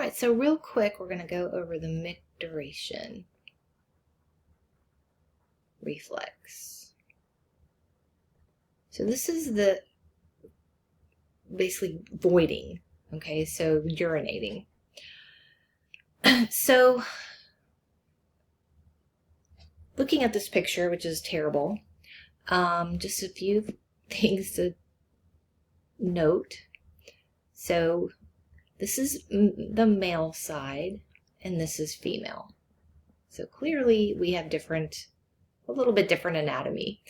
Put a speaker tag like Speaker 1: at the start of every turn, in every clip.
Speaker 1: right, so real quick, we're going to go over the Micturition Reflex. So this is the basically voiding, okay, so urinating. So looking at this picture, which is terrible, just a few things to note. So this is the male side, and this is female. So clearly we have a little bit different anatomy.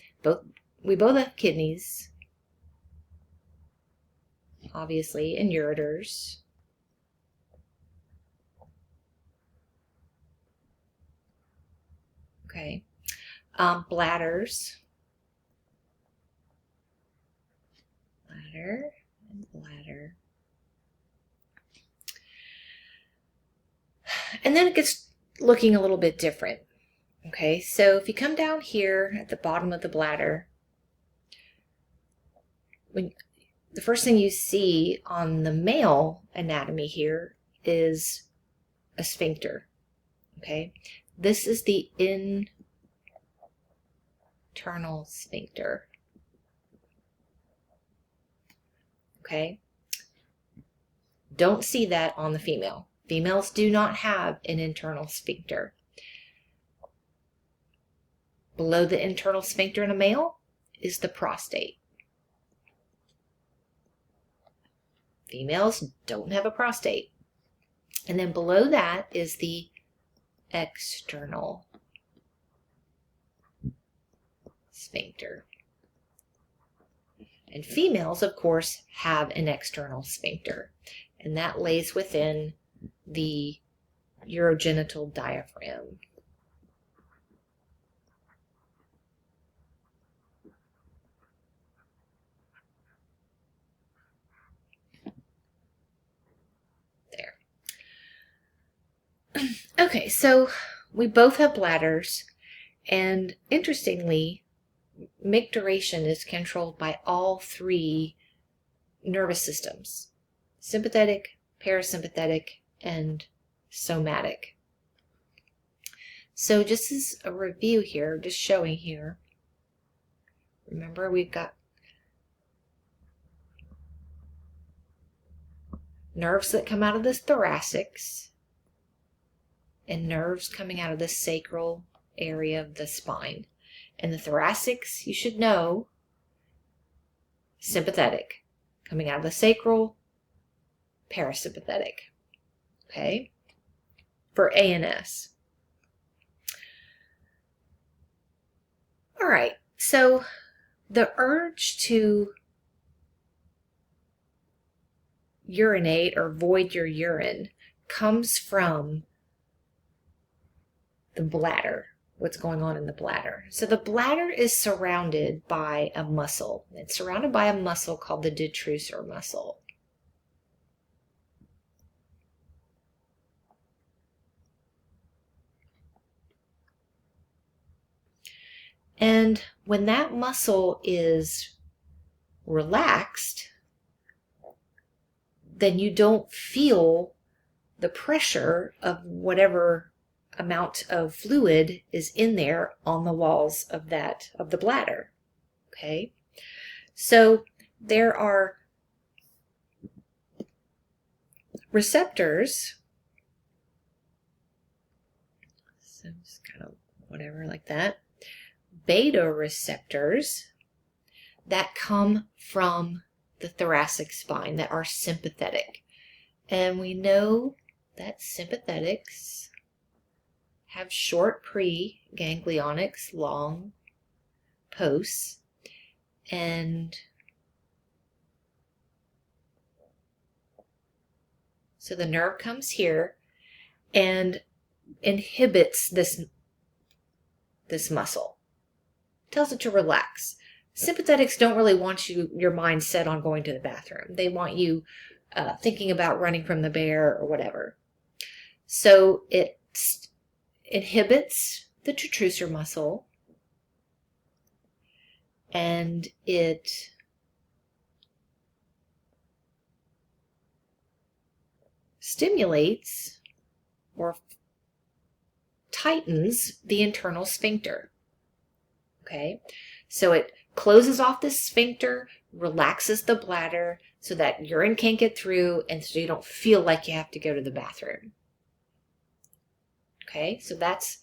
Speaker 1: We both have kidneys, obviously, and ureters. Okay. Bladders. Bladder and bladder. And then it gets looking a little bit different. Okay, so if you come down here at the bottom of the bladder, the first thing you see on the male anatomy here is a sphincter. Okay, this is the internal sphincter. Okay, don't see that on the female. Females do not have an internal sphincter. Below the internal sphincter in a male is the prostate. Females don't have a prostate. And then below that is the external sphincter. And females, of course, have an external sphincter, and that lays within the urogenital diaphragm. There. Okay, so we both have bladders, and interestingly, micturition is controlled by all three nervous systems: sympathetic, parasympathetic, and somatic. So just as a review here, just showing here, remember we've got nerves that come out of the thoracics and nerves coming out of the sacral area of the spine. And the thoracics, you should know, sympathetic. Coming out of the sacral, parasympathetic. Okay? For ANS. All right, so the urge to urinate or void your urine comes from the bladder. What's going on in the bladder. So the bladder is surrounded by a muscle. It's surrounded by a muscle called the detrusor muscle. And when that muscle is relaxed, then you don't feel the pressure of whatever amount of fluid is in there on the walls of the bladder. Okay, so there are receptors, so just kind of whatever like that, beta receptors that come from the thoracic spine that are sympathetic, and we know that sympathetics have short pre-ganglionics, long posts, and so the nerve comes here and inhibits this muscle, tells it to relax. Sympathetics don't really want your mind set on going to the bathroom. They want you thinking about running from the bear or whatever. So it inhibits the detrusor muscle, and it stimulates or tightens the internal sphincter. Okay, so it closes off the sphincter, relaxes the bladder so that urine can't get through and so you don't feel like you have to go to the bathroom. Okay, so that's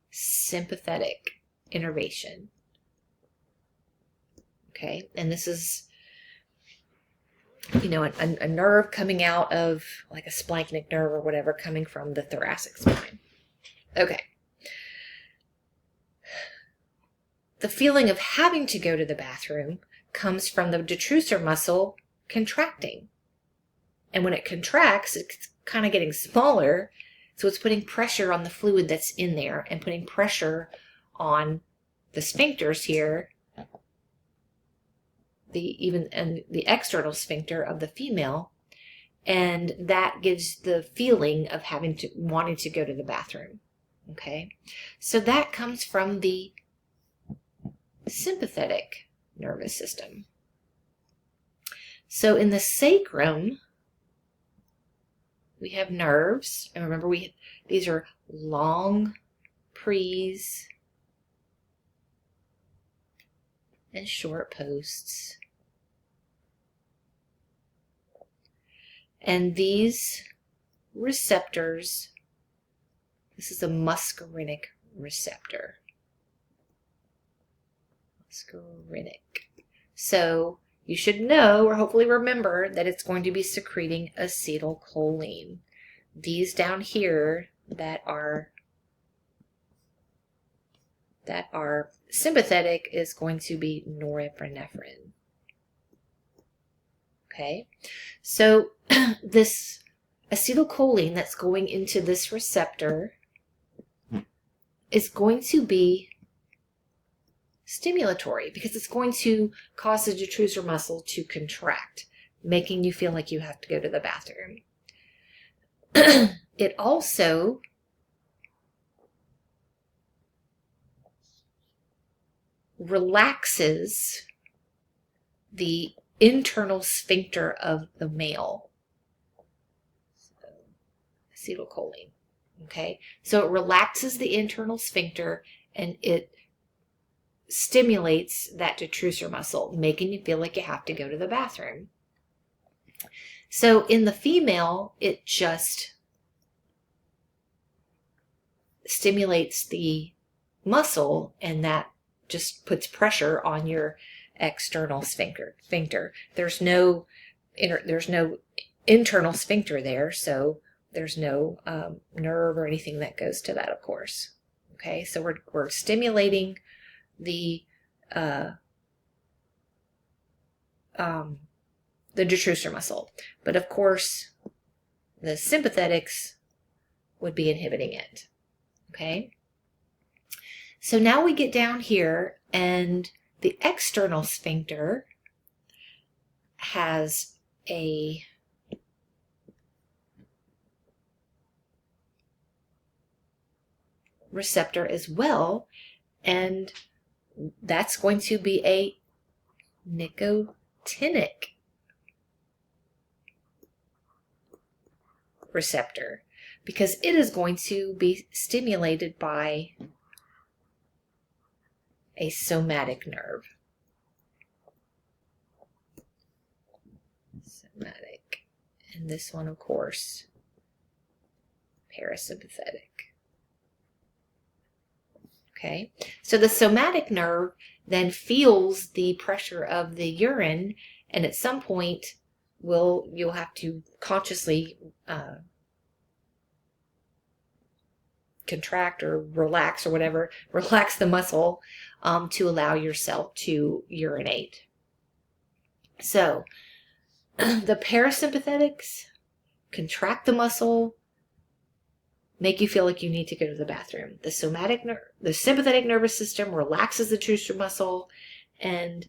Speaker 1: sympathetic innervation. Okay, and this is, you know, a nerve coming out of, like a splanchnic nerve or whatever, coming from the thoracic spine. Okay. The feeling of having to go to the bathroom comes from the detrusor muscle contracting. And when it contracts, it's kind of getting smaller, so it's putting pressure on the fluid that's in there and putting pressure on the sphincters here, the external sphincter of the female, and that gives the feeling of wanting to go to the bathroom. Okay, so that comes from the sympathetic nervous system. So in the sacrum, we have nerves, and remember these are long pre's and short posts. And these receptors, this is a muscarinic receptor. Muscarinic. So you should know, or hopefully remember, that it's going to be secreting acetylcholine. These down here that are sympathetic is going to be norepinephrine. Okay, so this acetylcholine that's going into this receptor is going to be stimulatory because it's going to cause the detrusor muscle to contract, making you feel like you have to go to the bathroom. It also relaxes the internal sphincter of the male. So, acetylcholine. Okay, so it relaxes the internal sphincter and it stimulates that detrusor muscle, making you feel like you have to go to the bathroom. So in the female, it just stimulates the muscle, and that just puts pressure on your external sphincter. There's no internal sphincter there, so there's no nerve or anything that goes to that, of course. Okay, so we're stimulating the detrusor muscle, but of course the sympathetics would be inhibiting it. Okay, so now we get down here, and the external sphincter has a receptor as well, and that's going to be a nicotinic receptor because it is going to be stimulated by a somatic nerve. Somatic. And this one, of course, parasympathetic. Okay, so the somatic nerve then feels the pressure of the urine, and at some point you'll have to consciously contract or relax or whatever, relax the muscle to allow yourself to urinate. So the parasympathetics contract the muscle, make you feel like you need to go to the bathroom. The sympathetic nervous system relaxes the detrusor muscle and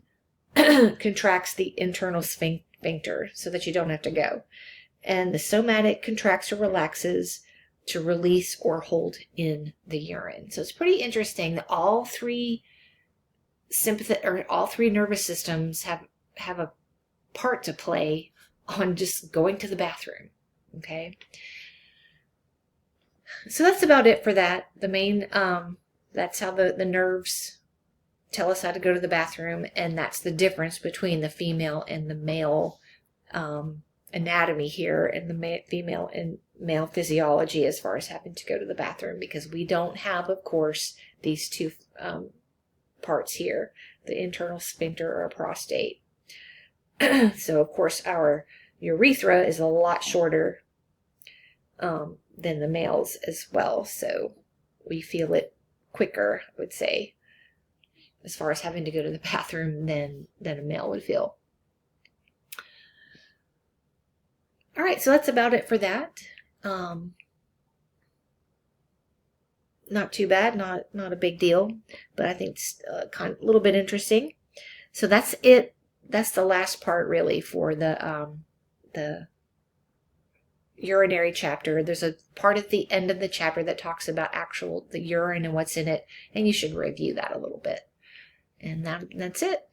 Speaker 1: contracts the internal sphincter so that you don't have to go. And the somatic contracts or relaxes to release or hold in the urine. So it's pretty interesting that all three nervous systems have a part to play on just going to the bathroom. Okay. So that's about it for that. The main, that's how the nerves tell us how to go to the bathroom, and that's the difference between the female and the male anatomy here, and the female and male physiology as far as having to go to the bathroom, because we don't have, of course, these two parts here, the internal sphincter or prostate. So, of course, our urethra is a lot shorter than the males as well, so we feel it quicker, I would say, as far as having to go to the bathroom than a male would feel. All right, so that's about it for that. Not too bad, not a big deal, but I think it's kind of a little bit interesting. So that's it. That's the last part, really, for the urinary chapter. There's a part at the end of the chapter that talks about the urine and what's in it, and you should review that a little bit. And that's it.